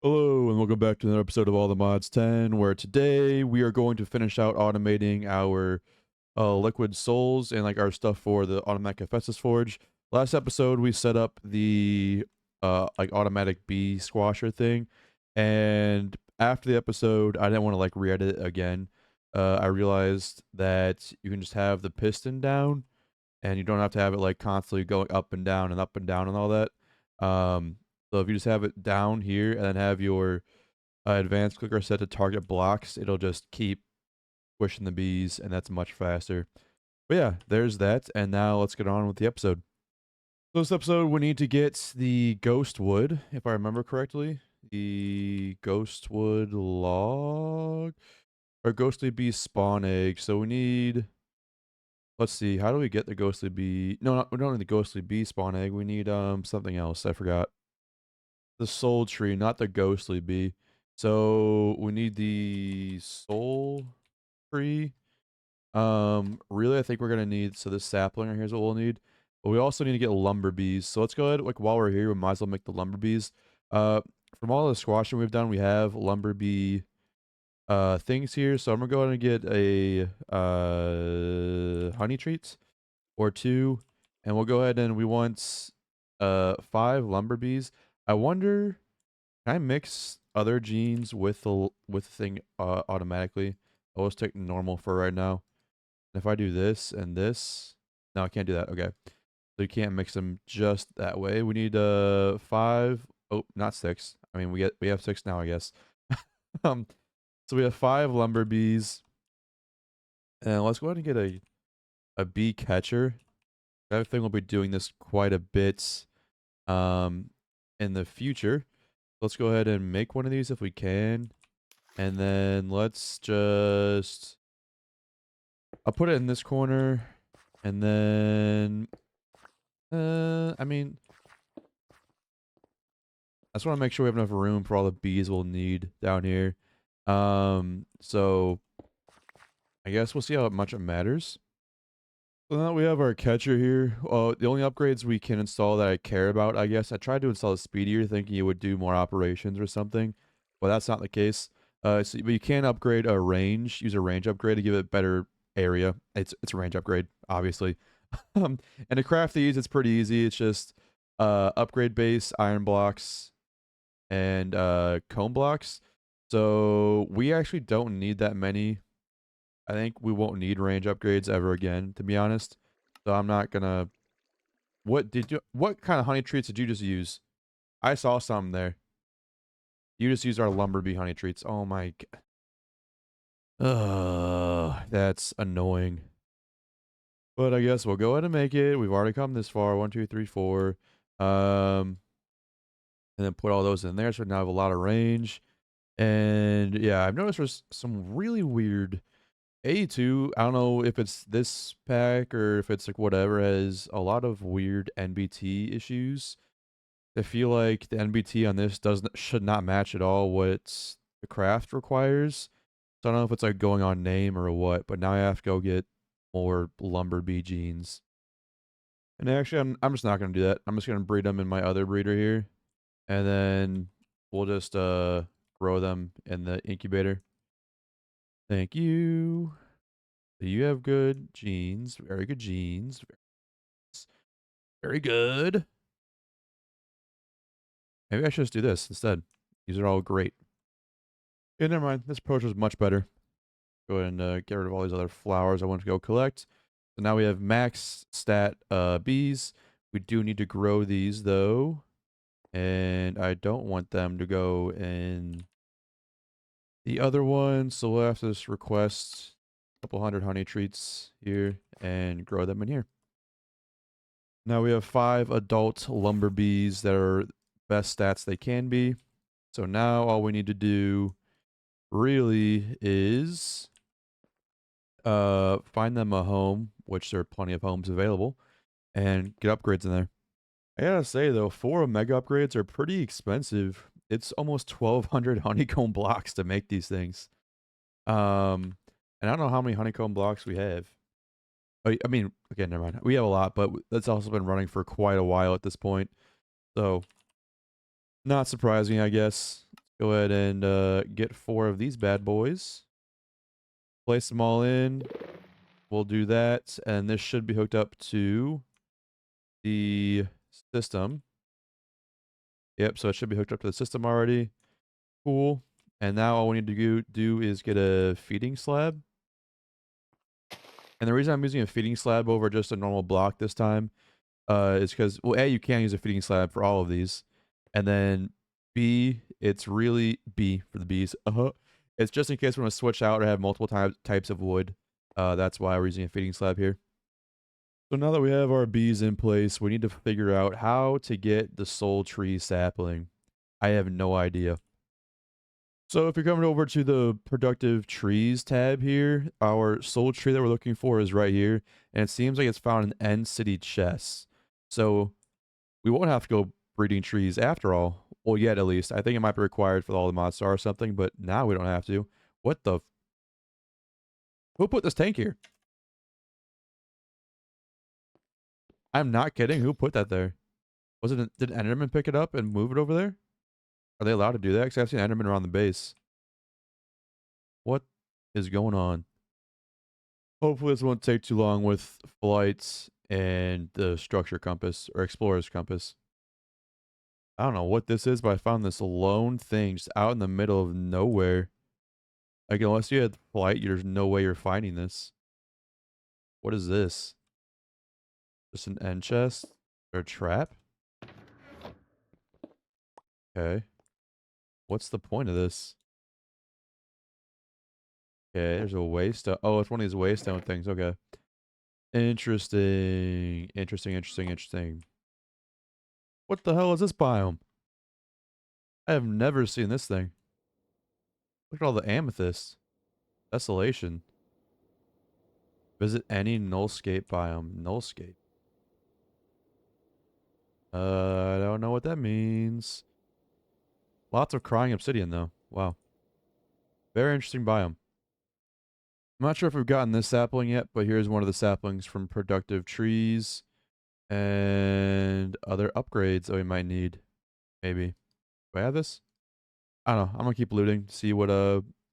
Hello and welcome back to another episode of All the Mods 10, where today we are going to finish out automating our liquid souls and like our stuff for the automatic Hephaestus Forge. Last episode we set up the like automatic bee squasher thing, and after the episode I didn't want to like re-edit it again. I realized that you can just have the piston down and you don't have to have it like constantly going up and down and up and down and all that. So if you just have it down here and then have your advanced clicker set to target blocks, it'll just keep pushing the bees, and that's much faster. But yeah, there's that, and now let's get on with the episode. So this episode, we need to get the ghost wood, if I remember correctly. The ghost wood log, or ghostly bee spawn egg. So we need, let's see, how do we get the ghostly bee? No, we don't need the ghostly bee spawn egg. We need something else. I forgot. The soul tree, not the ghostly bee. So we need the soul tree. Really, I think we're gonna need, so this sapling right here is what we'll need. But we also need to get lumber bees. So let's go ahead, like while we're here, we might as well make the lumber bees. From all the squashing we've done, we have lumber bee things here. So I'm gonna go ahead and get a honey treats or two, and we'll go ahead and we want 5 lumber bees. I wonder, can I mix other genes with the thing automatically? I'll just take normal for right now. And if I do this and this, no, I can't do that. Okay, so you can't mix them just that way. We need 5. Oh, not 6. I mean, we have 6 now, I guess. um, so we have 5 lumber bees, and let's go ahead and get a bee catcher. I think we'll be doing this quite a bit in the future. Let's go ahead and make one of these if we can. And then let's just, I'll put it in this corner. And then, I mean, I just want to make sure we have enough room for all the bees we'll need down here. So I guess we'll see how much it matters. So now we have our catcher here. The only upgrades we can install that I care about, I guess, I tried to install a speedier thinking it would do more operations or something, but that's not the case. But you can upgrade a range, use a range upgrade to give it better area. It's a range upgrade, obviously. And to craft these, it's pretty easy. It's just upgrade base, iron blocks, and cone blocks. So we actually don't need that many. I think we won't need range upgrades ever again, to be honest. So I'm not gonna. What kind of honey treats did you just use? I saw some there. You just used our lumber bee honey treats. Oh my god. Ugh, that's annoying. But I guess we'll go ahead and make it. We've already come this far. 1, 2, 3, 4. And then put all those in there. So now I have a lot of range. And yeah, I've noticed there's some really weird A2, I don't know if it's this pack or if it's like whatever, has a lot of weird NBT issues. I feel like the NBT on this should not match at all what the craft requires. So I don't know if it's like going on name or what, but now I have to go get more lumber bee genes. And actually, I'm just not gonna do that. I'm just gonna breed them in my other breeder here, and then we'll just grow them in the incubator. Thank you. You have good genes, very good genes. Very good. Maybe I should just do this instead. These are all great. Yeah, never mind. This approach was much better. Go ahead and get rid of all these other flowers I want to go collect. So now we have max stat bees. We do need to grow these though. And I don't want them to go in the other one. So we'll have to just request a couple hundred honey treats here and grow them in here. Now we have 5 adult lumber bees that are best stats they can be. So now all we need to do really is find them a home, which there are plenty of homes available, and get upgrades in there. I gotta say though, 4 mega upgrades are pretty expensive. It's almost 1,200 honeycomb blocks to make these things. And I don't know how many honeycomb blocks we have. I mean, again, never mind. We have a lot, but that's also been running for quite a while at this point. So, not surprising, I guess. Go ahead and get 4 of these bad boys. Place them all in. We'll do that, and this should be hooked up to the system. Yep, so it should be hooked up to the system already. Cool. And now all we need to do is get a feeding slab. And the reason I'm using a feeding slab over just a normal block this time is because, well, A, you can use a feeding slab for all of these. And then B, it's really B for the bees. It's just in case we want to switch out or have multiple types of wood. That's why we're using a feeding slab here. So now that we have our bees in place, we need to figure out how to get the soul tree sapling. I have no idea. So if you're coming over to the productive trees tab here, our soul tree that we're looking for is right here. And it seems like it's found in End City chests. So we won't have to go breeding trees after all. Well, yet at least. I think it might be required for all the mods or something, but now we don't have to. What the? Who put this tank here? I'm not kidding. Who put that there? Was it? Did Enderman pick it up and move it over there? Are they allowed to do that? Because I've seen Enderman around the base. What is going on? Hopefully this won't take too long with flights and the structure compass or explorer's compass. I don't know what this is, but I found this lone thing just out in the middle of nowhere. Like, unless you had flight, there's no way you're finding this. What is this? Just an end chest? Or a trap? Okay. What's the point of this? Okay, there's a waystone. Oh, it's one of these waystone things. Okay. Interesting. Interesting. What the hell is this biome? I have never seen this thing. Look at all the amethyst. Desolation. Visit any nullscape biome. Nullscape. I don't know what that means. Lots of crying obsidian, though. Wow. Very interesting biome. I'm not sure if we've gotten this sapling yet, but here's one of the saplings from productive trees. And other upgrades that we might need. Maybe. Do I have this? I don't know. I'm gonna keep looting, see what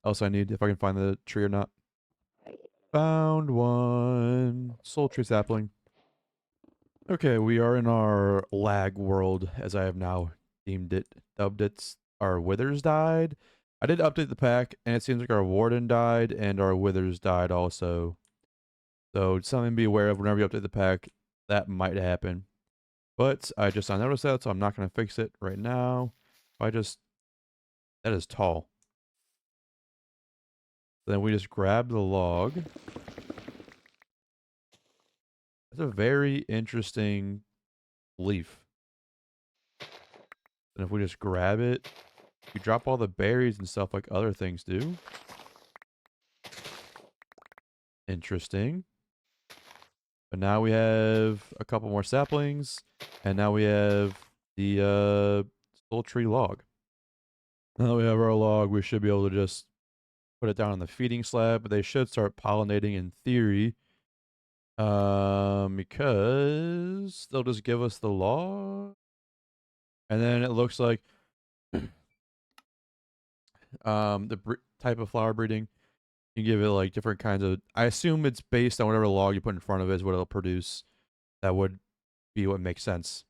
else I need, if I can find the tree or not. Found one. Soul tree sapling. Okay, we are in our lag world, as I have now deemed it, dubbed it. Our withers died. I did update the pack, and it seems like our warden died, and our withers died also. So something to be aware of whenever you update the pack, that might happen. But I just noticed that, so I'm not going to fix it right now. That is tall. Then we just grab the log. That's a very interesting leaf. And if we just grab it, we drop all the berries and stuff like other things do. Interesting. But now we have a couple more saplings, and now we have the soul tree log. Now that we have our log, we should be able to just put it down on the feeding slab, but they should start pollinating in theory. Because they'll just give us the log. And then it looks like the type of flower breeding, you give it like different kinds of, I assume it's based on whatever log you put in front of it is what it'll produce. That would be what makes sense.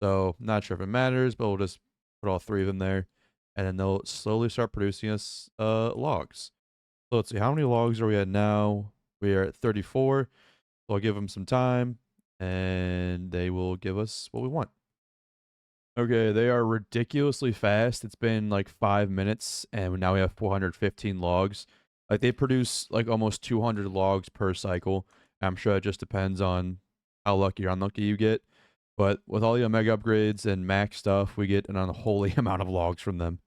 So not sure if it matters, but we'll just put all 3 of them there, and then they'll slowly start producing us logs. So let's see, how many logs are we at now? We are at 34. So I'll give them some time, and they will give us what we want. Okay, they are ridiculously fast. It's been like 5 minutes, and now we have 415 logs. Like, they produce like almost 200 logs per cycle. I'm sure it just depends on how lucky or unlucky you get. But with all the Omega upgrades and max stuff, we get an unholy amount of logs from them.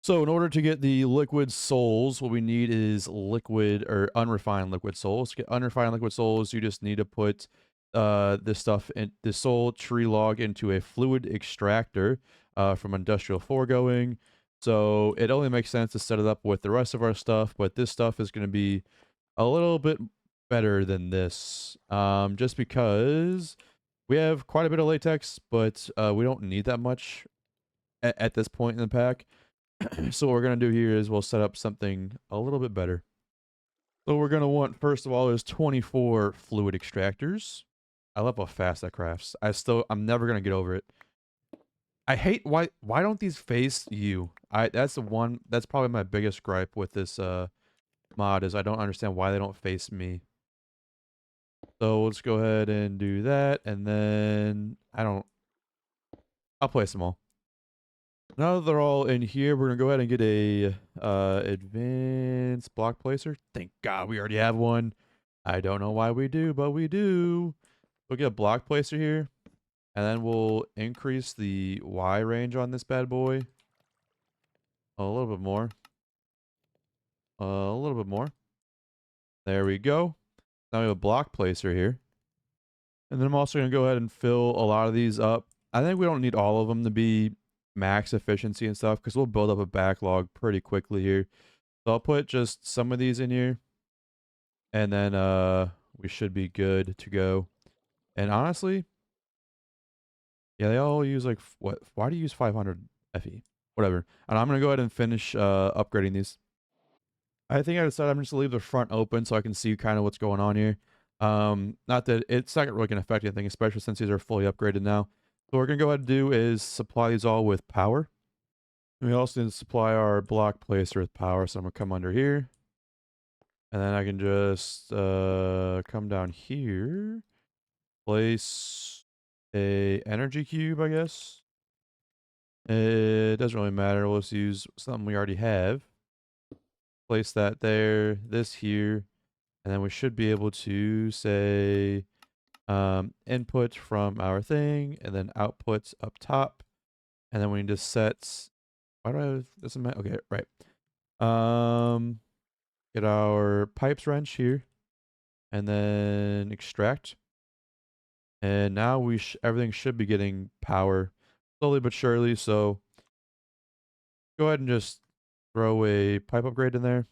So in order to get the liquid souls, what we need is liquid or unrefined liquid souls. To get unrefined liquid souls, you just need to put this stuff in the soul tree log into a fluid extractor from industrial foregoing. So it only makes sense to set it up with the rest of our stuff, but this stuff is going to be a little bit better than this, just because we have quite a bit of latex, but we don't need that much. at this point in the pack. So what we're going to do here is we'll set up something a little bit better. So we're going to want, first of all, is 24 fluid extractors. I love how fast that crafts. I'm never going to get over it. I hate, why don't these face you? That's probably my biggest gripe with this mod is I don't understand why they don't face me. So let's go ahead and do that, and then I'll place them all. Now that they're all in here, we're gonna go ahead and get a advanced block placer. Thank God we already have one. I don't know why we do, but we do. We'll get a block placer here, and then we'll increase the Y range on this bad boy a little bit more. A little bit more. There we go. Now we have a block placer here. And then I'm also going to go ahead and fill a lot of these up. I think we don't need all of them to be max efficiency and stuff because we'll build up a backlog pretty quickly here. So I'll put just some of these in here. And then we should be good to go. And honestly, yeah, they all use like, what? Why do you use 500 FE? Whatever. And I'm going to go ahead and finish upgrading these. I think I decided I'm just going to leave the front open so I can see kind of what's going on here. Not that it's not really going to affect anything, especially since these are fully upgraded now. So what we're going to go ahead and do is supply these all with power. We also need to supply our block placer with power. So I'm going to come under here. And then I can just come down here. Place a energy cube, I guess. It doesn't really matter. We'll just use something we already have. Place that there, this here. And then we should be able to say input from our thing, and then outputs up top. And then we need to set, why do I have this in my, okay, right. Get our pipes wrench here, and then extract. And now everything should be getting power slowly but surely. So go ahead and just throw a pipe upgrade in there.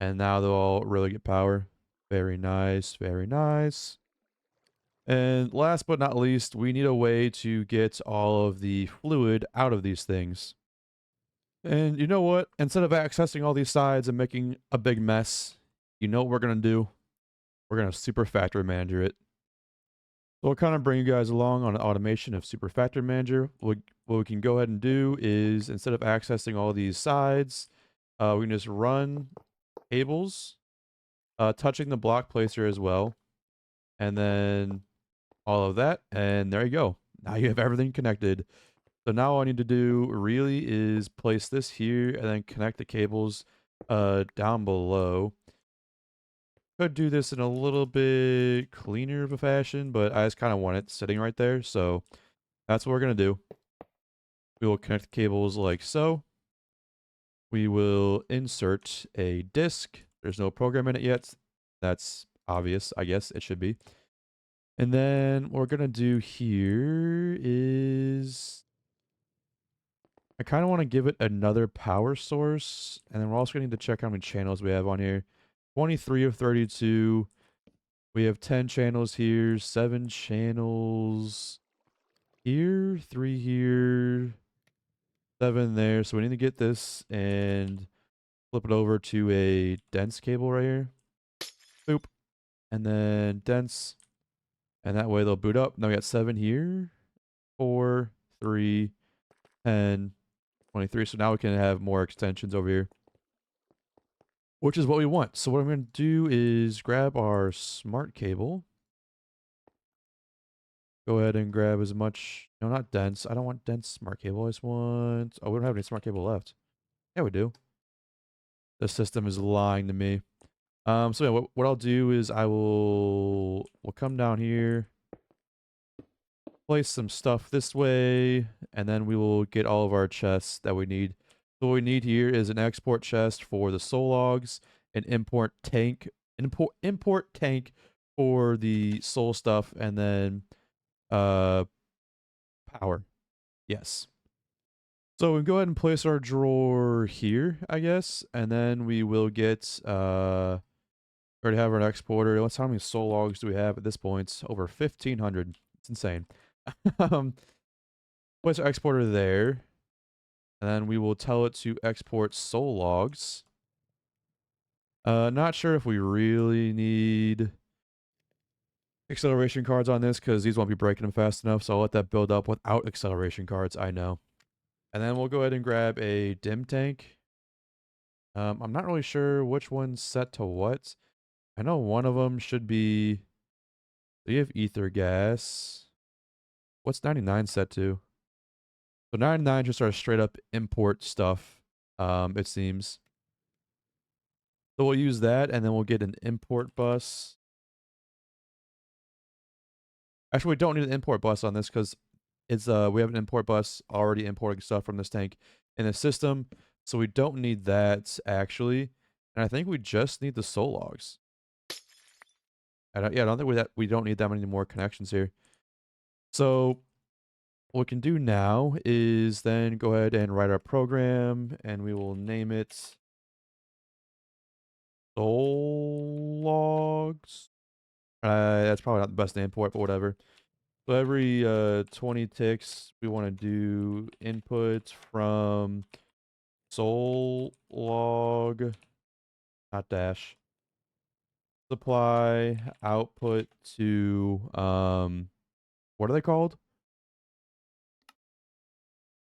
And now they'll all really get power. Very nice, very nice. And last but not least, we need a way to get all of the fluid out of these things. And you know what? Instead of accessing all these sides and making a big mess, you know what we're going to do? We're going to super factory manager it. So I'll kind of bring you guys along on an automation of super factory manager. What we can go ahead and do is instead of accessing all these sides, we can just run cables, touching the block placer as well. And then all of that, and there you go. Now you have everything connected. So now all I need to do really is place this here and then connect the cables down below. Could do this in a little bit cleaner of a fashion, but I just kind of want it sitting right there. So that's what we're going to do. We will connect the cables like so. We will insert a disk. There's no program in it yet. That's obvious, I guess it should be. And then what we're going to do here is I kind of want to give it another power source. And then we're also going to need to check how many channels we have on here. 23 of 32. We have 10 channels here, 7 channels here, 3 here, 7 there. So we need to get this and flip it over to a dense cable right here. Boop. And then dense. And that way they'll boot up. Now we got 7 here. 4, 3, 10, 23. So now we can have more extensions over here, which is what we want. So what I'm going to do is grab our smart cable. Go ahead and grab as much, no, not dense. I don't want dense smart cable. I just want, oh, we don't have any smart cable left. Yeah, we do. The system is lying to me. So yeah, what I'll do is we'll come down here, place some stuff this way, and then we will get all of our chests that we need. So what we need here is an export chest for the soul logs, an import tank for the soul stuff, and then power. Yes. So we go ahead and place our drawer here, I guess, and then we will get already have our exporter. Let's how many soul logs do we have at this point? Over 1,500. It's insane. Place our exporter there. And then we will tell it to export soul logs. Not sure if we really need acceleration cards on this because these won't be breaking them fast enough. So I'll let that build up without acceleration cards, I know. And then we'll go ahead and grab a dim tank. I'm not really sure which one's set to what. I know one of them should be... We have ether gas. What's 99 set to? So 99 just our straight up import stuff, it seems. So we'll use that and then we'll get an import bus. Actually, we don't need an import bus on this because it's we have an import bus already importing stuff from this tank in the system. So we don't need that actually. And I think we just need the soul logs. I don't think we don't need that many more connections here. So what we can do now is then go ahead and write our program and we will name it soul logs. That's probably not the best name for it, but whatever. So every 20 ticks, we want to do input from soul log, not dash, supply output to, what are they called?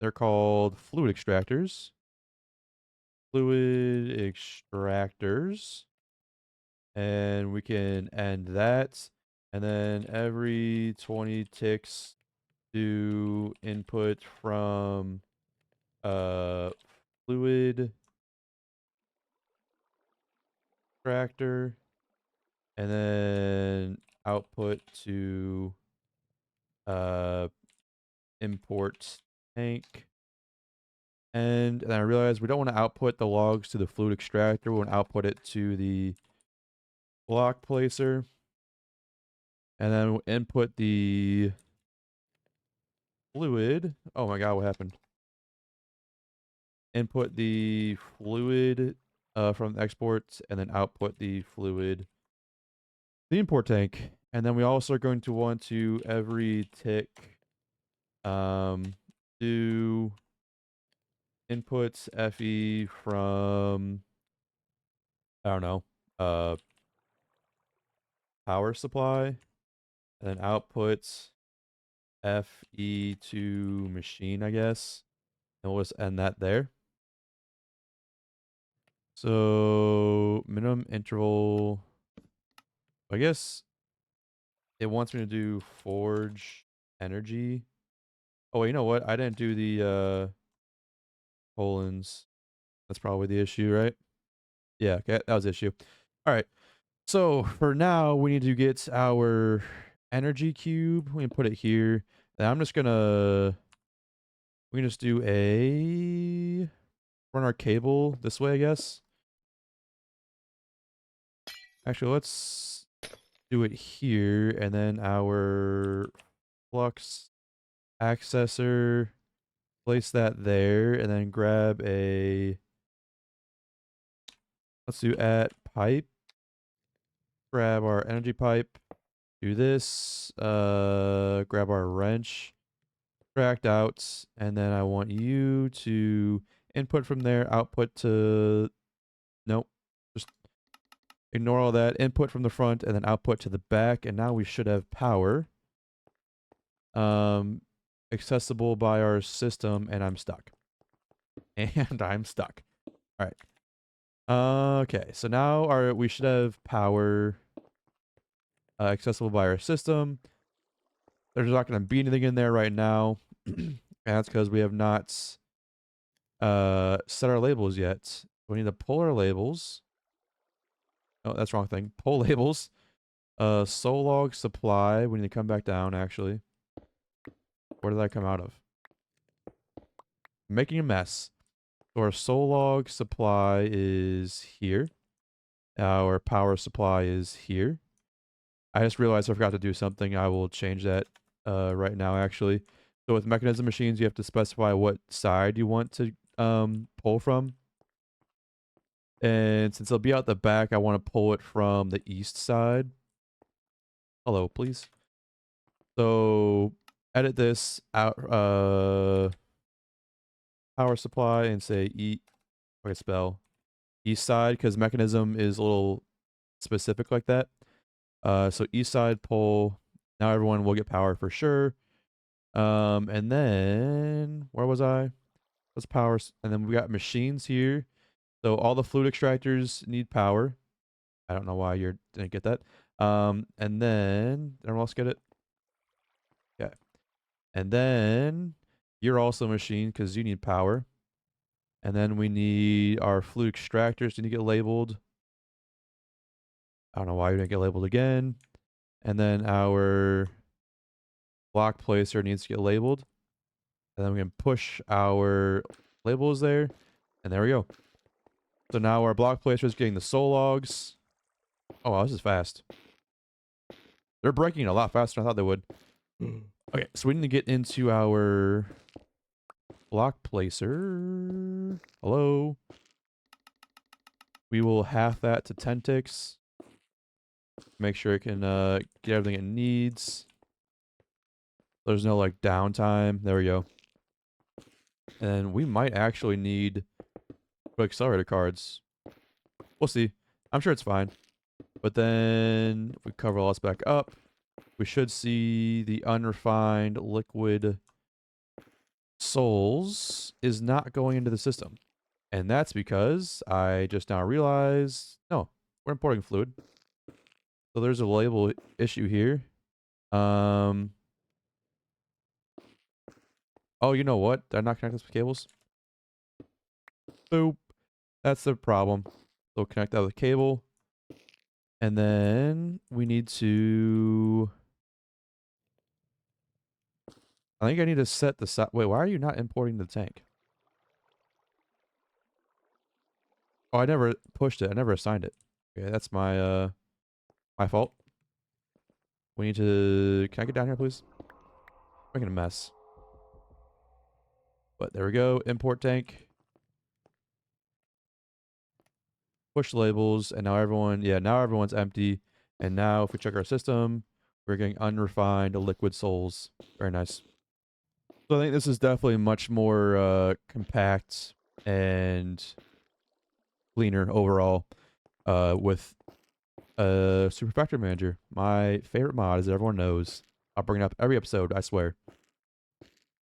They're called fluid extractors. Fluid extractors. And we can end that. And then every 20 ticks, do input from fluid extractor and then output to import tank. And then I realized we don't want to output the logs to the fluid extractor. We want to output it to the block placer. And then we'll input the fluid. Oh my god, what happened? Input the fluid from the export and then output the fluid the import tank. And then we also are going to want to every tick do inputs FE from I don't know power supply and then outputs FE to machine, I guess. And we'll just end that there. So minimum interval, I guess it wants me to do forge energy. Oh, you know what? I didn't do the colons. That's probably the issue, right? Yeah, okay, that was the issue. All right. So for now, we need to get our energy cube. We can put it here. And I'm just gonna we can just do a run our cable this way, I guess. Actually, let's do it here, and then our flux accessor, place that there, and then grab a, let's do at pipe, grab our energy pipe, do this, grab our wrench, extract out, and then I want you to input from there, output to, nope, just ignore all that, input from the front, and then output to the back, and now we should have power. Accessible by our system, and I'm stuck. And I'm stuck. All right. Okay, so now we should have power accessible by our system. There's not going to be anything in there right now. And that's because we have not set our labels yet. We need to pull our labels. Oh, that's the wrong thing. Pull labels. Soul log supply. We need to come back down, actually. Where did I come out of? Making a mess. So our soul log supply is here. Our power supply is here. I just realized I forgot to do something. I will change that right now, actually. So with mechanism machines, you have to specify what side you want to pull from. And since it'll be out the back, I want to pull it from the east side. Hello, please. So edit this out power supply and say I can spell east side because mechanism is a little specific like that. So east side pole. Now everyone will get power for sure. And then where was I? Let's power. And then we got machines here. So all the fluid extractors need power. I don't know why you didn't get that. And then everyone else get it. Okay. And then you're also a machine because you need power. And then we need our fluid extractors to get labeled. I don't know why you didn't get labeled again. And then our block placer needs to get labeled. And then we can push our labels there. And there we go. So now our block placer is getting the soul logs. Oh, wow, this is fast. They're breaking a lot faster than I thought they would. Okay, so we need to get into our block placer. Hello. We will half that to 10 ticks. Make sure it can get everything it needs. There's no like downtime. There we go. And we might actually need accelerator cards. We'll see. I'm sure it's fine. But then if we cover all this back up, we should see the unrefined liquid souls is not going into the system. And that's because I just now realized, no, we're importing fluid. So there's a label issue here. Oh, you know what? Did I not connect this with cables? Boop. That's the problem. So connect that with a cable. And then we need to... I think I need to set the side. Wait, why are you not importing the tank? Oh, I never pushed it. I never assigned it. Okay, that's my fault. We need to... Can I get down here, please? Making a mess. But there we go. Import tank. Push labels. And now everyone... Yeah, now everyone's empty. And now if we check our system, we're getting unrefined liquid souls. Very nice. So I think this is definitely much more compact and cleaner overall with Super Factory Manager. My favorite mod, as everyone knows. I'll bring it up every episode, I swear.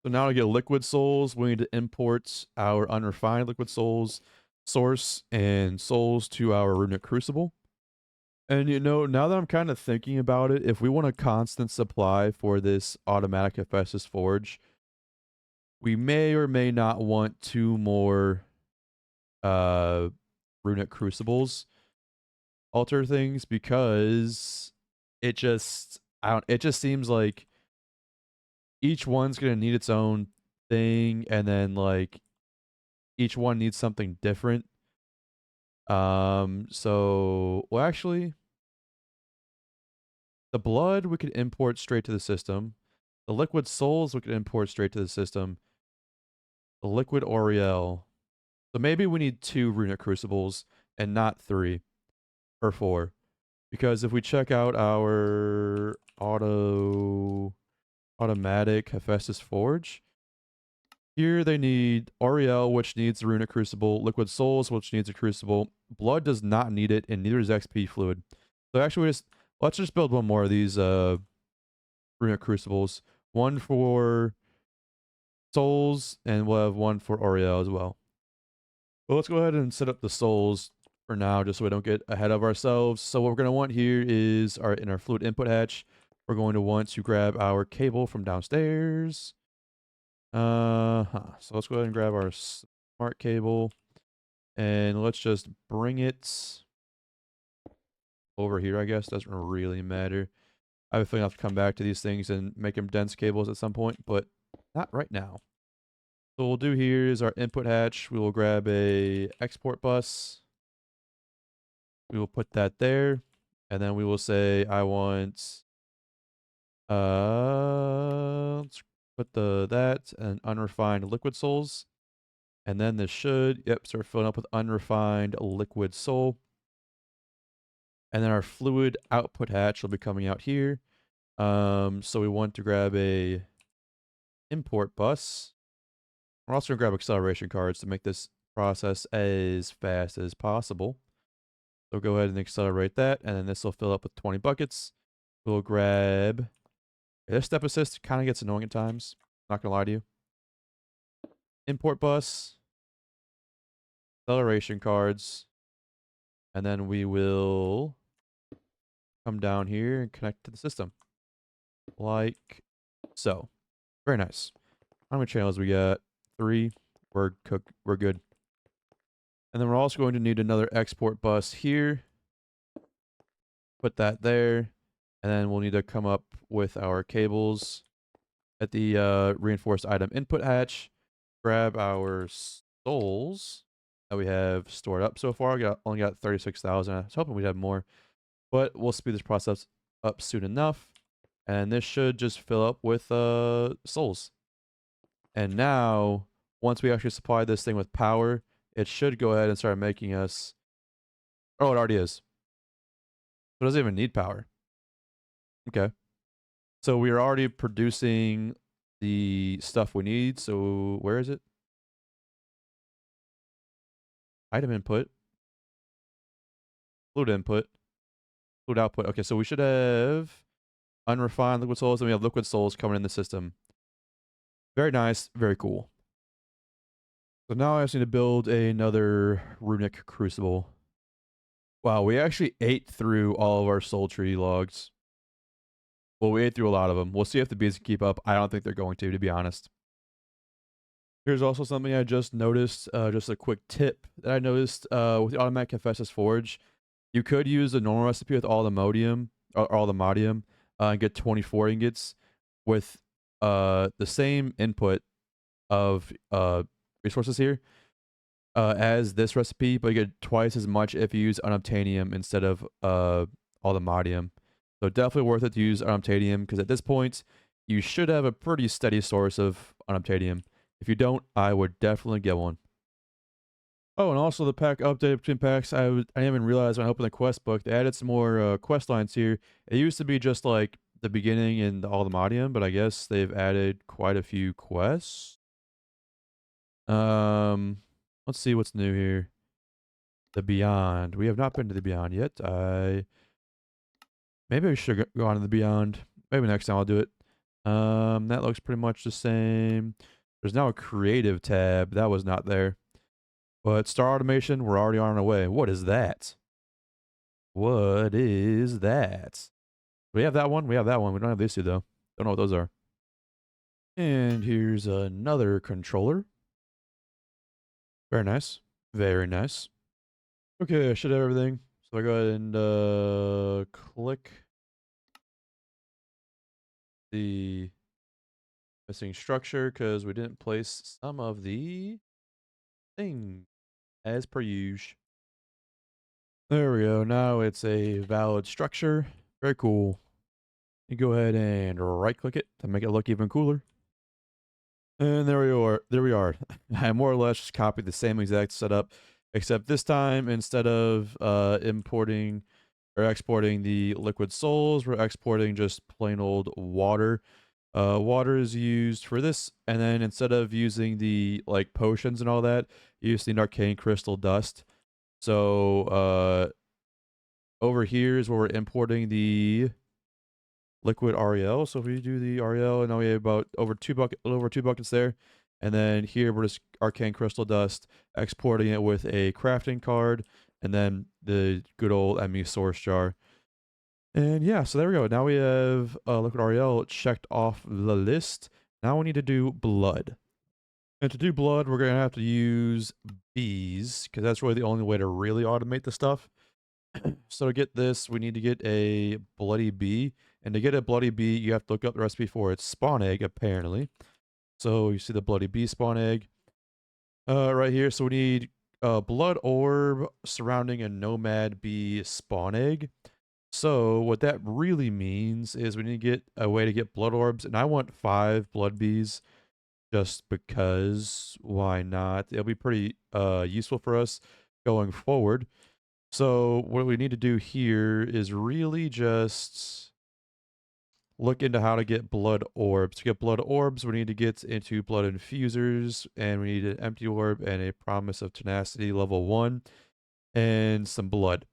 So now to get liquid souls, we need to import our unrefined liquid souls source and souls to our runic crucible. And you know, now that I'm kind of thinking about it, if we want a constant supply for this automatic Hephaestus forge, we may or may not want 2 more runic crucibles alter things because it just it just seems like each one's gonna need its own thing, and then like each one needs something different. So well, actually, the blood we could import straight to the system. The liquid souls we could import straight to the system. The liquid Oriel. So maybe we need 2 runic crucibles and not 3 or 4. Because if we check out our automatic Hephaestus Forge, here they need Oriel, which needs a runic crucible, liquid souls, which needs a crucible. Blood does not need it, and neither does XP fluid. So actually let's just build one more of these runic crucibles. One for souls, and we'll have one for Oriel as well. Well, let's go ahead and set up the souls for now, just so we don't get ahead of ourselves. So what we're going to want here is in our fluid input hatch, we're going to want to grab our cable from downstairs. So let's go ahead and grab our smart cable, and let's just bring it over here, I guess. Doesn't really matter. I have a feeling I'll have to come back to these things and make them dense cables at some point, but not right now. So what we'll do here is our input hatch. We will grab a export bus. We will put that there, and then we will say I want let's put that and unrefined liquid souls, and then this should start filling up with unrefined liquid soul, and then our fluid output hatch will be coming out here. So we want to grab a import bus. We're also going to grab acceleration cards to make this process as fast as possible. So go ahead and accelerate that, and then this will fill up with 20 buckets. We'll grab... This step assist kind of gets annoying at times. Not going to lie to you. Import bus. Acceleration cards. And then we will come down here and connect to the system. Like so. Very nice. How many channels we got? 3. We're good. And then we're also going to need another export bus here. Put that there. And then we'll need to come up with our cables at the reinforced item input hatch. Grab our souls that we have stored up so far. Only got 36,000. I was hoping we'd have more. But we'll speed this process up soon enough. And this should just fill up with souls. And now, once we actually supply this thing with power, it should go ahead and start making us... Oh, it already is. It doesn't even need power. Okay. So we are already producing the stuff we need. So where is it? Item input. Fluid input. Fluid output. Okay, so we should have unrefined liquid souls, and we have liquid souls coming in the system. Very nice. Very cool. So now I just need to build another runic crucible. Wow, we actually ate through all of our soul tree logs. Well, we ate through a lot of them. We'll see if the bees can keep up. I don't think they're going to be honest. Here's also something I just noticed, just a quick tip that I noticed with the automatic Hephaestus Forge. You could use the normal recipe with all the modium, or all the modium, and get 24 ingots with the same input of resources here as this recipe, but you get twice as much if you use unobtainium instead of all the modium. So definitely worth it to use unobtainium, because at this point, you should have a pretty steady source of unobtainium. If you don't, I would definitely get one. Oh, and also the pack update between packs, I didn't even realize when I opened the quest book, they added some more quest lines here. It used to be just like the beginning and all the modium, but I guess they've added quite a few quests. Let's see what's new here. The Beyond. We have not been to the Beyond yet. Maybe we should go on to the Beyond. Maybe next time I'll do it. That looks pretty much the same. There's now a creative tab. That was not there. But Star Automation, we're already on our way. What is that? What is that? We have that one. We have that one. We don't have these two, though. Don't know what those are. And here's another controller. Very nice. Very nice. Okay, I should have everything. So I go ahead and click the missing structure because we didn't place some of the things as per usual. There we go. Now it's a valid structure. Very cool. You go ahead and right click it to make it look even cooler. And there we are. There we are. I more or less just copied the same exact setup, except this time instead of importing or exporting the liquid souls, we're exporting just plain old water. Water is used for this, and then instead of using the like potions and all that, you use the arcane crystal dust. So over here is where we're importing the liquid REL. So if we do the REL, and now we have about over two buckets there. And then here we're just arcane crystal dust, exporting it with a crafting card, and then the good old ME source jar. And yeah, so there we go. Now we have liquid REL checked off the list. Now we need to do blood. And to do blood, we're going to have to use bees, because that's really the only way to really automate the stuff. So to get this, we need to get a bloody bee. And to get a bloody bee, you have to look up the recipe for its spawn egg, apparently. So you see the bloody bee spawn egg right here. So we need a blood orb surrounding a nomad bee spawn egg. So what that really means is we need to get a way to get blood orbs. And I want 5 blood bees just because why not? It'll be pretty useful for us going forward. So what we need to do here is really just look into how to get blood orbs. To get blood orbs, we need to get into blood infusers, and we need an empty orb and a promise of tenacity level 1 and some blood.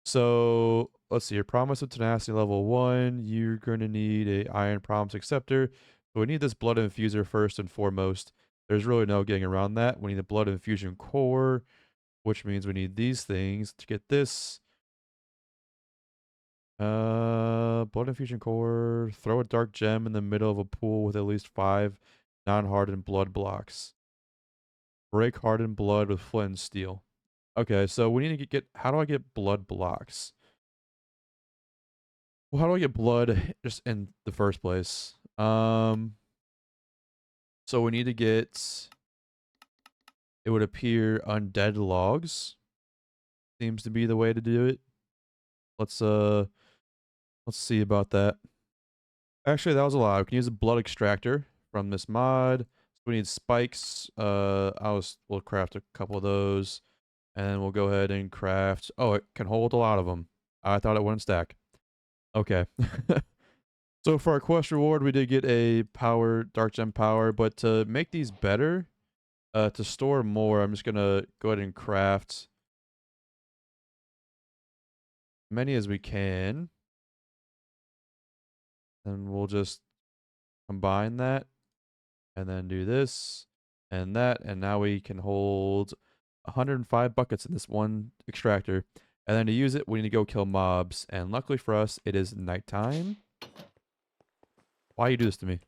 So let's see, your promise of tenacity level 1, you're going to need a iron promise acceptor. So we need this blood infuser first and foremost. There's really no getting around that. We need a blood infusion core, which means we need these things to get this. Blood infusion core. Throw a dark gem in the middle of a pool with at least 5 non-hardened blood blocks. Break hardened blood with flint and steel. Okay, so we need to get how do I get blood blocks? Well, how do I get blood just in the first place? So we need to get, it would appear, undead logs. Seems to be the way to do it. Let's see about that. Actually, that was a lot. We can use a blood extractor from this mod. So we need spikes. We'll craft a couple of those, and then we'll go ahead and craft. Oh, it can hold a lot of them. I thought it wouldn't stack. Okay. So for our quest reward, we did get a power, dark gem power, but to make these better, to store more, I'm just gonna go ahead and craft many as we can. And we'll just combine that and then do this and that. And now we can hold 105 buckets in this one extractor. And then to use it, we need to go kill mobs. And luckily for us, it is nighttime. Why you do this to me?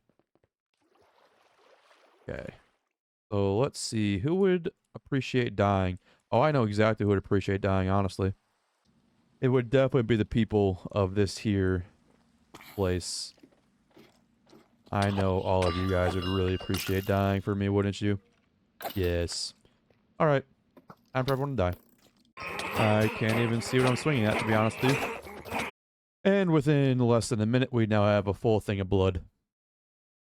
Okay. So let's see. Who would appreciate dying? Oh, I know exactly who would appreciate dying, honestly. It would definitely be the people of this here place. I know all of you guys would really appreciate dying for me, wouldn't you? Yes. Alright. Time for everyone to die. I can't even see what I'm swinging at, to be honest with you. And within less than a minute, we now have a full thing of blood.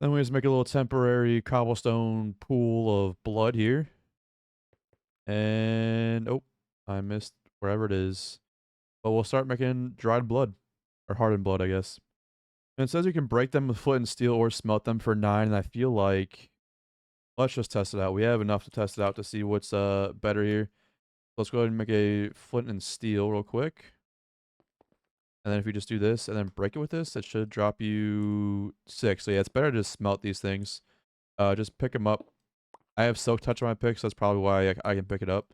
Then we just make a little temporary cobblestone pool of blood here. And, oh, I missed wherever it is. But we'll start making dried blood. Or hardened blood, I guess. And it says you can break them with flint and steel or smelt them for 9. And I feel like, let's just test it out. We have enough to test it out to see what's better here. Let's go ahead and make a flint and steel real quick. And then if you just do this and then break it with this, it should drop you 6. So yeah, it's better to just smelt these things. Just pick them up. I have Silk Touch on my pick, so that's probably why I can pick it up.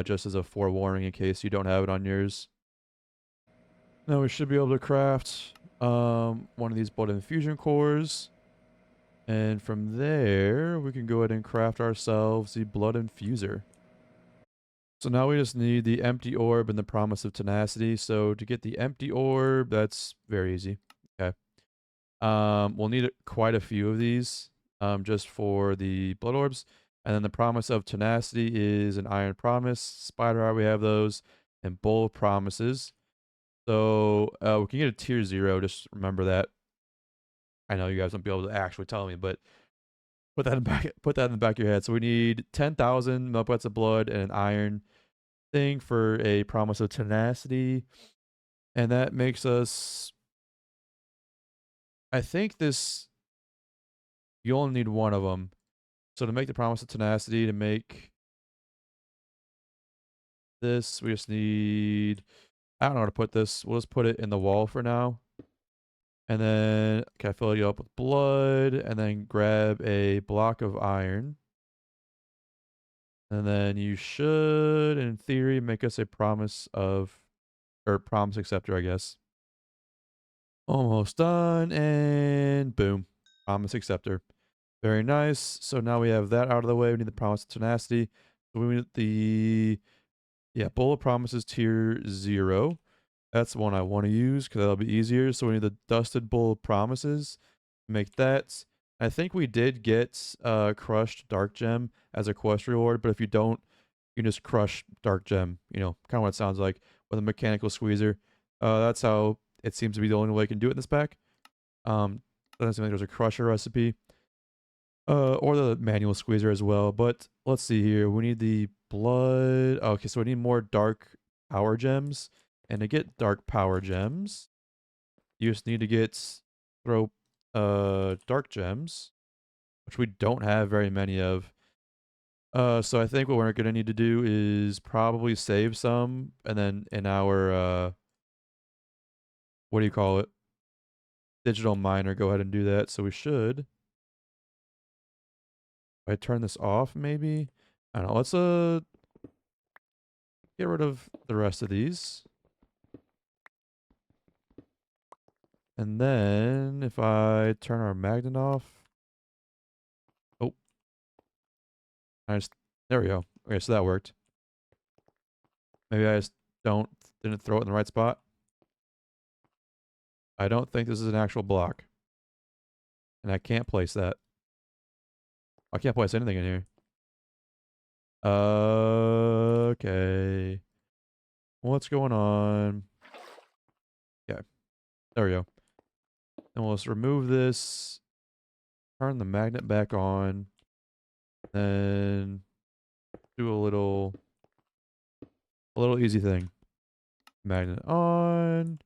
Just as a forewarning in case you don't have it on yours. Now we should be able to craft one of these blood infusion cores. And from there, we can go ahead and craft ourselves the blood infuser. So now we just need the empty orb and the promise of tenacity. So to get the empty orb, that's very easy. Okay. We'll need quite a few of these just for the blood orbs. And then the promise of tenacity is an iron promise. Spider eye, we have those. And bull promises. So we can get a tier 0. Just remember that. I know you guys won't be able to actually tell me, but put that in the back of your head. So we need 10,000 milkbets of blood and an iron thing for a promise of tenacity. And that makes us, I think this, you only need one of them. So to make the promise of tenacity, to make this, we just need, I don't know how to put this. We'll just put it in the wall for now. And then, can I fill it up with blood? And then grab a block of iron. And then you should, in theory, make us a promise of, or promise acceptor, I guess. Almost done, and boom. Promise acceptor. Very nice. So now we have that out of the way. We need the promise of tenacity. So we need the, yeah, Bowl of Promises tier 0. That's the one I want to use because that'll be easier. So we need the Dusted Bowl of Promises. Make that. I think we did get Crushed Dark Gem as a quest reward, but if you don't, you can just crush Dark Gem. You know, kind of what it sounds like with a mechanical squeezer. That's how it seems to be the only way I can do it in this pack. Doesn't seem like there's a crusher recipe. Or the manual squeezer as well. But let's see here. We need the blood. Okay, so we need more dark power gems. And to get dark power gems, You just need to throw dark gems, which we don't have very many of. So I think what we're gonna need to do is probably save some, and then in our what do you call it? Digital miner, go ahead and do that. So we should. If I turn this off, maybe. I don't know. Let's get rid of the rest of these. And then if I turn our magnet off. Oh. There we go. Okay, so that worked. Maybe I just didn't throw it in the right spot. I don't think this is an actual block. And I can't place that. I can't place anything in here. Okay. What's going on? Okay. There we go. Then we'll just remove this. Turn the magnet back on. Then do a little easy thing. Magnet on.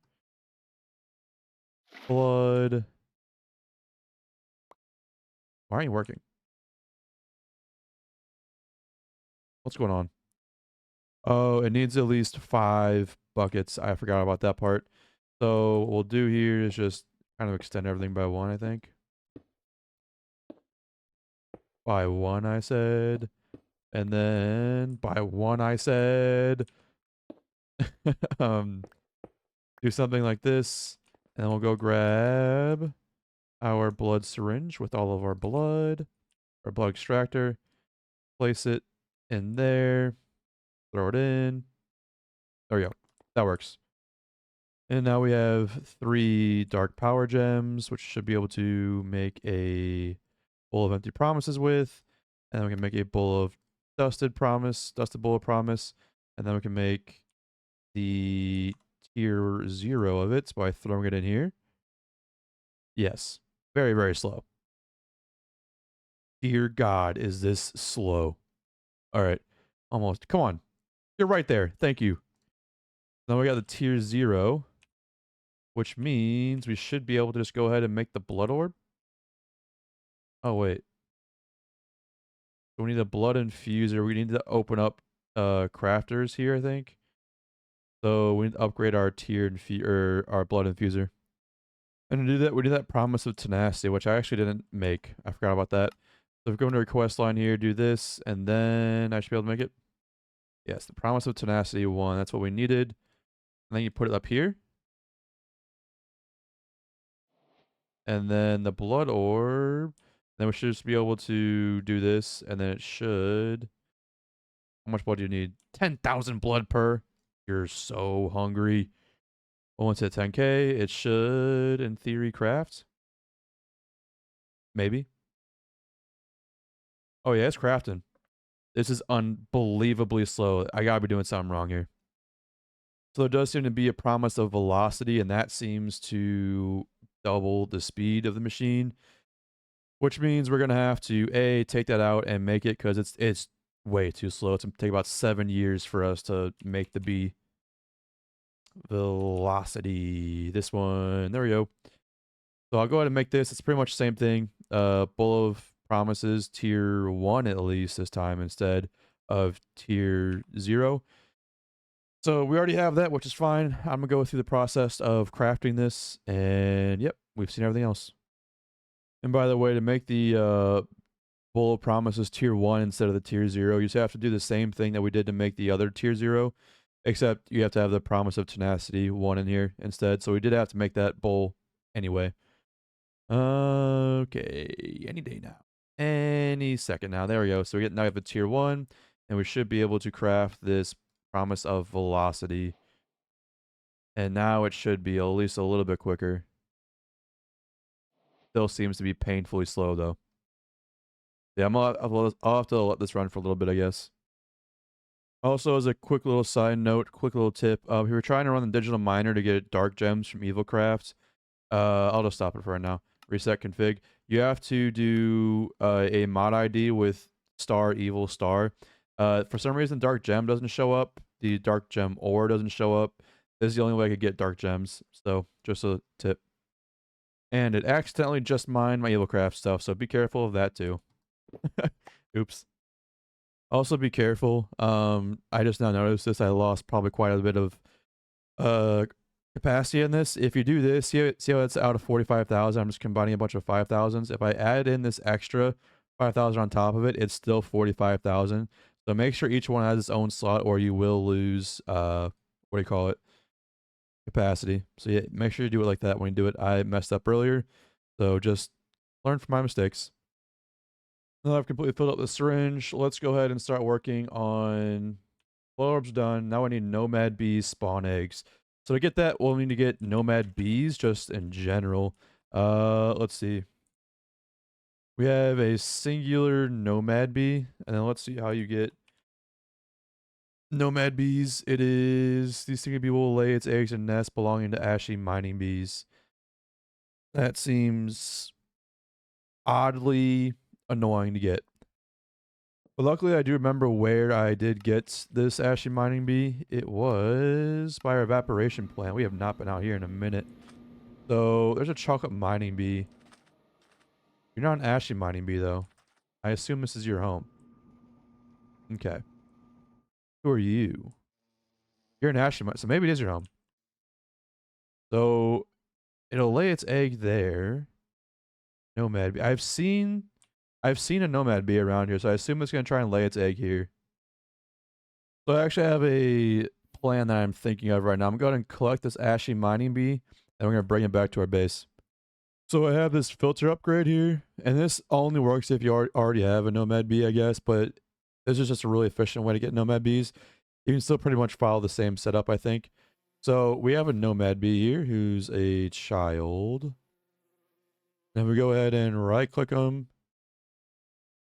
Blood. Why aren't you working? What's going on? Oh, it needs at least 5 buckets. I forgot about that part. So what we'll do here is just kind of extend everything by 1, I think. By 1, I said. And then by 1, I said. Do something like this. And then we'll go grab our blood syringe with all of our blood. Our blood extractor. Place it in there. Throw it in. There we go. That works. And now we have 3 dark power gems, which should be able to make a bowl of empty promises with. And then we can make a bowl of dusted bowl of promise. And then we can make the tier 0 of it by throwing it in here. Yes. Very, very slow. Dear God, is this slow? All right. Almost. Come on. You're right there. Thank you. Now we got the tier 0, which means we should be able to just go ahead and make the blood orb. Oh, wait. So we need a blood infuser. We need to open up crafters here, I think. So we need to upgrade our our blood infuser. And to do that, we do that promise of tenacity, which I actually didn't make. I forgot about that. So if we go into our quest line here, do this, and then I should be able to make it. Yes, the promise of tenacity 1. That's what we needed. And then you put it up here. And then the blood orb. Then we should just be able to do this, and then it should. How much blood do you need? 10,000 blood per. You're so hungry. Once at 10k, it should, in theory, craft. Maybe. Oh yeah, it's crafting. This is unbelievably slow. I gotta be doing something wrong here. So there does seem to be a promise of velocity, and that seems to double the speed of the machine. Which means we're gonna have to take that out and make it, because it's way too slow. It's gonna take about 7 years for us to make the B. Velocity. This one. There we go. So I'll go ahead and make this. It's pretty much the same thing. Bowl of promises, tier 1 at least this time instead of tier 0. So we already have that, which is fine. I'm gonna go through the process of crafting this, and yep, we've seen everything else. And by the way, to make the bowl of promises tier 1 instead of the tier 0, you just have to do the same thing that we did to make the other tier 0, except you have to have the promise of tenacity 1 in here instead. So we did have to make that bowl anyway. Okay, any day now. Any second now. There we go. So now we have a tier 1, and we should be able to craft this promise of velocity. And now it should be at least a little bit quicker. Still seems to be painfully slow, though. Yeah, I'll have to let this run for a little bit, I guess. Also, as a quick little side note, quick little tip, if you're trying to run the digital miner to get dark gems from Evilcraft, I'll just stop it for right now. Reset config. You have to do a mod ID with star evil star. For some reason, dark gem doesn't show up. The dark gem ore doesn't show up. This is the only way I could get dark gems. So just a tip. And it accidentally just mined my evilcraft stuff, so be careful of that too. Oops. Also be careful. I just now noticed this. I lost probably quite a bit of uh capacity in this. If you do this, see how it's out of 45,000. I'm just combining a bunch of 5,000s. If I add in this extra 5,000 on top of it, it's still 45,000. So make sure each one has its own slot, or you will lose what do you call it? Capacity. So yeah, make sure you do it like that when you do it. I messed up earlier, so just learn from my mistakes. Now I've completely filled up the syringe. Let's go ahead and start working on flow orbs done. Now I need nomad bees spawn eggs. So to get that, we'll need to get nomad bees just in general. Let's see. We have a singular nomad bee, and then let's see how you get nomad bees. It is these single bee will lay its eggs in nests belonging to ashy mining bees. That seems oddly annoying to get. But luckily, I do remember where I did get this ashy mining bee. It was by our evaporation plant. We have not been out here in a minute. So there's a chocolate mining bee. You're not an ashy mining bee, though. I assume this is your home. Okay. Who are you? You're an ashy mining, so maybe it is your home. So it'll lay its egg there. Nomad bee. I've seen a nomad bee around here, so I assume it's gonna try and lay its egg here. So I actually have a plan that I'm thinking of right now. I'm going to collect this ashy mining bee, and we're going to bring it back to our base. So I have this filter upgrade here, and this only works if you already have a nomad bee, I guess, but this is just a really efficient way to get nomad bees. You can still pretty much follow the same setup, I think. So we have a nomad bee here who's a child. Then we go ahead and right click them.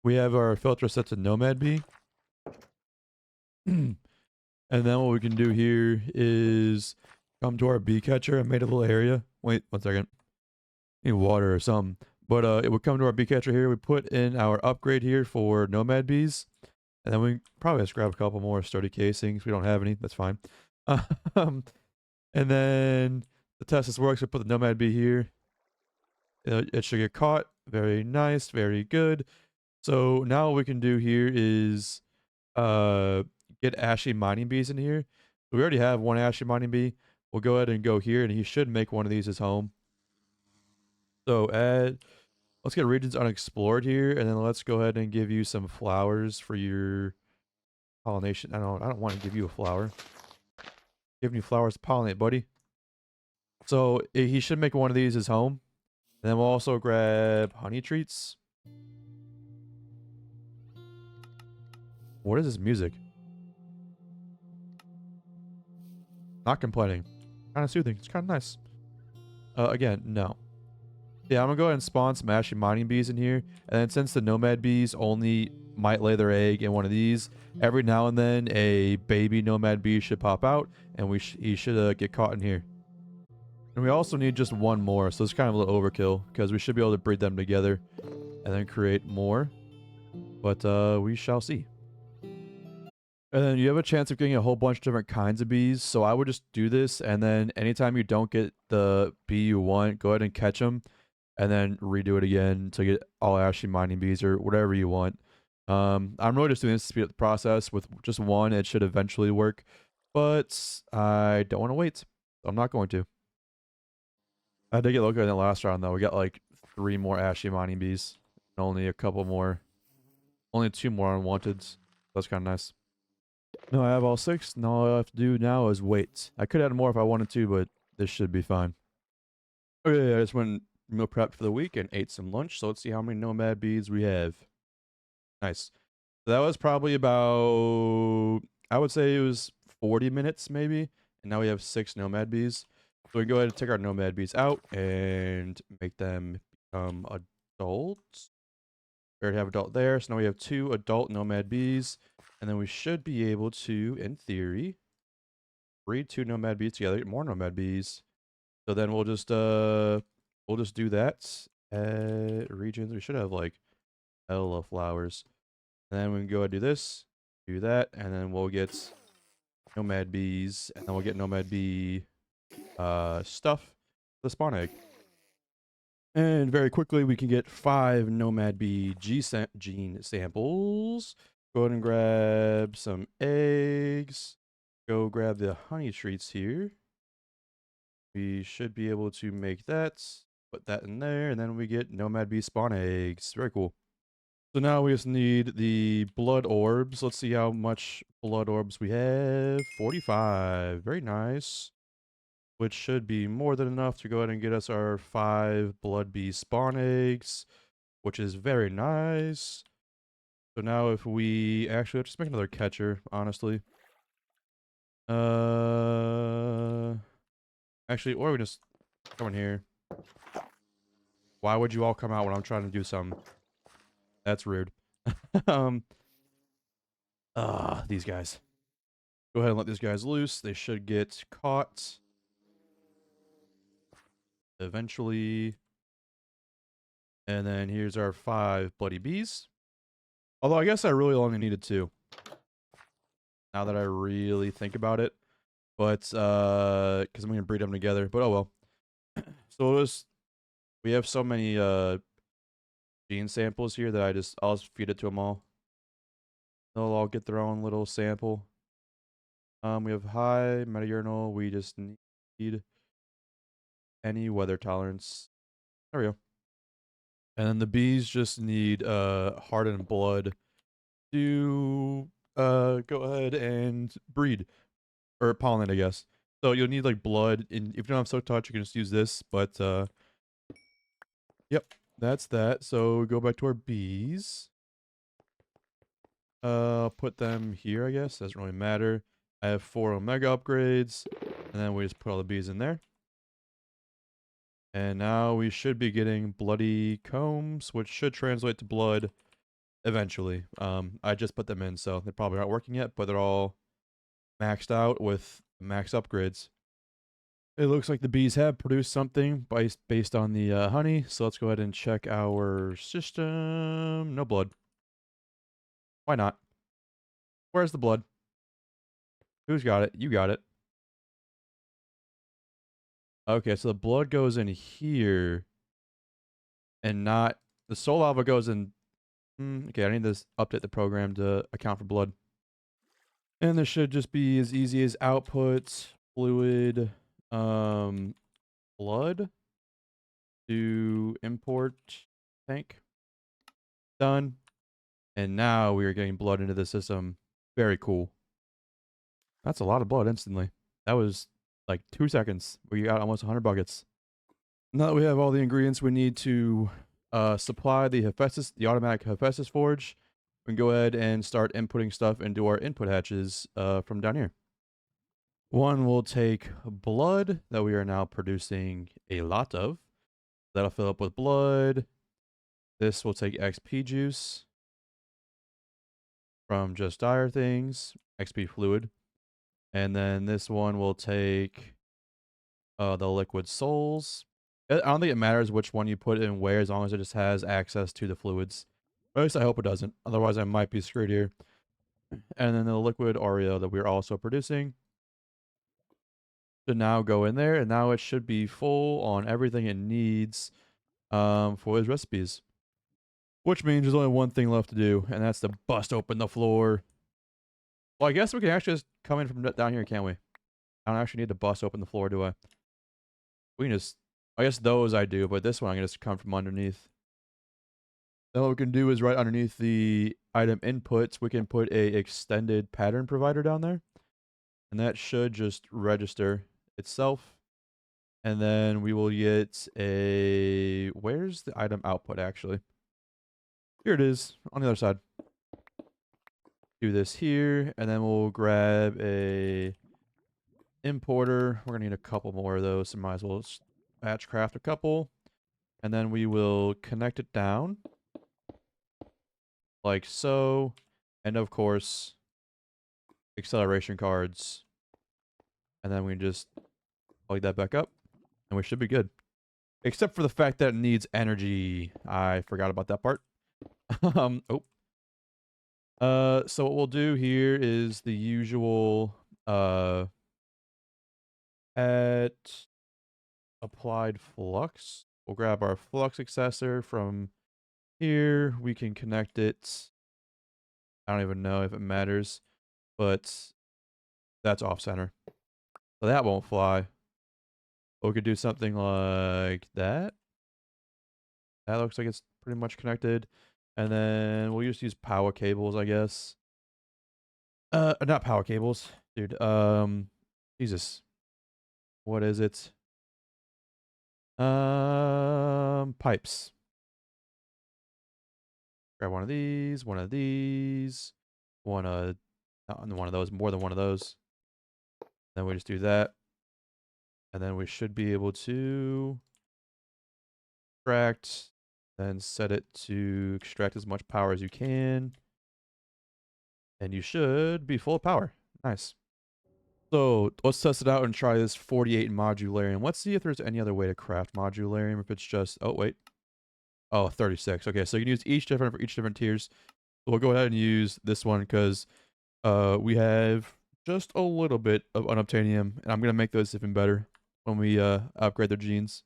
We have our filter set to nomad bee. And then what we can do here is come to our bee catcher. I made a little area. Wait, 1 second. Need water or something. But it would come to our bee catcher here. We put in our upgrade here for nomad bees. And then we probably just grab a couple more sturdy casings. We don't have any. That's fine. And then the test this works. We put the nomad bee here. It should get caught. Very nice. Very good. So now what we can do here is get ashy mining bees in here. So we already have one ashy mining bee. We'll go ahead and go here, and he should make one of these his home. So let's get regions unexplored here, and then let's go ahead and give you some flowers for your pollination. I don't want to give you a flower. Giving you flowers to pollinate, buddy. So he should make one of these his home. And then we'll also grab honey treats. What is this music? Not complaining. Kind of soothing. It's kind of nice. Again, no. Yeah, I'm gonna go ahead and spawn some ashy mining bees in here. And then since the nomad bees only might lay their egg in one of these, every now and then a baby nomad bee should pop out, and he should get caught in here. And we also need just one more, so it's kind of a little overkill, because we should be able to breed them together and then create more. But we shall see. And then you have a chance of getting a whole bunch of different kinds of bees, so I would just do this, and then anytime you don't get the bee you want, go ahead and catch them, and then redo it again to get all ashy mining bees or whatever you want. I'm really just doing this to speed up the process. With just one, it should eventually work, but I don't want to wait, so I'm not going to. I did get lucky in the last round, though. We got like 3 more ashy mining bees, and only a couple more, only 2 more unwanted. That's kind of nice. No, I have all 6. And all I have to do now is wait. I could add more if I wanted to, but this should be fine. Okay, I just went meal prepped for the week and ate some lunch. So let's see how many nomad bees we have. Nice. So that was probably about, I would say it was 40 minutes maybe. And now we have 6 nomad bees. So we can go ahead and take our nomad bees out and make them become adults. We already have adult there. So now we have 2 adult nomad bees. And then we should be able to, in theory, breed 2 nomad bees together, get more nomad bees. So then we'll just do that. Regions, we should have like hella flowers. And then we can go and do this, do that, and then we'll get nomad bees, and then we'll get nomad bee stuff, the spawn egg. And very quickly, we can get 5 Nomad Bee gene samples. Go ahead and grab some eggs. Go grab the honey treats here. We should be able to make that. Put that in there, and then we get Nomad Bee spawn eggs. Very cool. So now we just need the blood orbs. Let's see how much blood orbs we have. 45. Very nice. Which should be more than enough to go ahead and get us our 5 blood bee spawn eggs, which is very nice. So now if we actually let's just make another catcher, honestly. Actually, or we just come in here. Why would you all come out when I'm trying to do something? That's rude. These guys. Go ahead and let these guys loose. They should get caught eventually. And then here's our 5 bloody bees. Although I guess I really only needed 2. Now that I really think about it. But, because I'm going to breed them together. But oh well. So we have so many gene samples here that I'll just feed it to them all. They'll all get their own little sample. We have high metaurinal. We just need any weather tolerance. There we go. And then the bees just need hardened blood to go ahead and breed. Or pollinate, I guess. So you'll need like blood. And if you don't have soak touch, you can just use this. But yep, that's that. So go back to our bees. Put them here, I guess. Doesn't really matter. I have 4 omega upgrades. And then we just put all the bees in there. And now we should be getting bloody combs, which should translate to blood eventually. I just put them in, so they probably aren't working yet, but they're all maxed out with max upgrades. It looks like the bees have produced something based on the honey, so let's go ahead and check our system. No blood. Why not? Where's the blood? Who's got it? You got it. Okay, so the blood goes in here and not... The soul lava goes in... okay, I need to update the program to account for blood. And this should just be as easy as output, fluid, blood to import tank. Done. And now we are getting blood into the system. Very cool. That's a lot of blood instantly. That was like 2 seconds. We got almost 100 buckets. Now that we have all the ingredients we need to supply the Hephaestus, the automatic Hephaestus forge, we can go ahead and start inputting stuff into our input hatches from down here. One will take blood that we are now producing a lot of. That'll fill up with blood. This will take XP juice from just dire things, XP fluid. And then this one will take the liquid souls. I don't think it matters which one you put in where, as long as it just has access to the fluids. Or at least I hope it doesn't. Otherwise, I might be screwed here. And then the liquid Oreo that we're also producing should now go in there. And now it should be full on everything it needs for his recipes. Which means there's only one thing left to do, and that's to bust open the floor. Well, I guess we can actually just come in from down here, can't we? I don't actually need to bust open the floor, do I? We can just... I guess those I do, but this one I can just come from underneath. Then what we can do is right underneath the item inputs, we can put a extended pattern provider down there. And that should just register itself. And then we will get a... Where's the item output, actually? Here it is, on the other side. Do this here, and then we'll grab a importer. We're going to need a couple more of those, so might as well batch craft a couple. And then we will connect it down. Like so. And of course, acceleration cards. And then we just plug that back up. And we should be good. Except for the fact that it needs energy. I forgot about that part. Oh. So what we'll do here is the usual at applied flux We'll grab our flux accessor from here. We can connect it. I don't even know if it matters, but that's off center. So that won't fly. But we could do something like that. That looks like it's pretty much connected. And then we'll just use power cables, I guess. Not power cables, dude. Jesus. What is it? Pipes. Grab one of these, one of these, one of those, more than one of those. Then we just do that. And then we should be able to extract, then set it to extract as much power as you can. And you should be full of power. Nice. So let's test it out and try this 48 modularium. Let's see if there's any other way to craft modularium. If it's just, oh wait, oh 36. Okay, so you can use each different for each different tiers. So we'll go ahead and use this one because we have just a little bit of unobtainium, and I'm gonna make those even better when we upgrade their genes.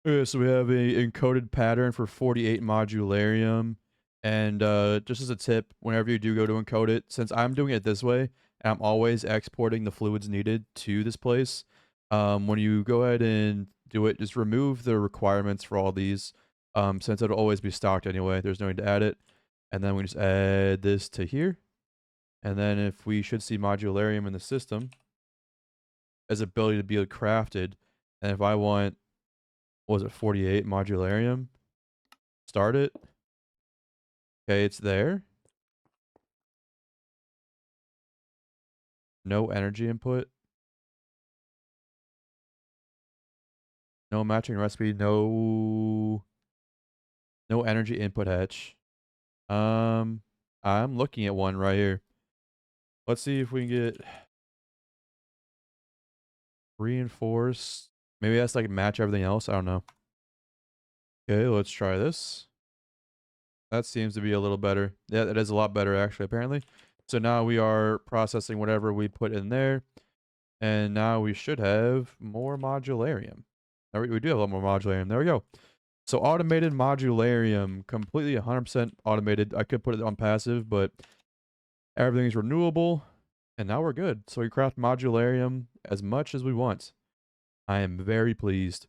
Okay, so we have a encoded pattern for 48 modularium. And just as a tip, whenever you do go to encode it, since I'm doing it this way, and I'm always exporting the fluids needed to this place, when you go ahead and do it, just remove the requirements for all these, since it'll always be stocked anyway. There's no need to add it. And then we just add this to here. And then if we should see modularium in the system as ability to be crafted, and if I want, what was it, 48 modularium, start it. Okay, it's there. No energy input. No matching recipe. No energy input hatch. I'm looking at one right here. Let's see if we can get reinforced. Maybe that's like match everything else. I don't know. Okay, let's try this. That seems to be a little better. Yeah, that is a lot better actually, apparently. So now we are processing whatever we put in there. And now we should have more modularium. We do have a lot more modularium. There we go. So automated modularium, completely 100% automated. I could put it on passive, but everything's renewable. And now we're good. So we craft modularium as much as we want. I am very pleased.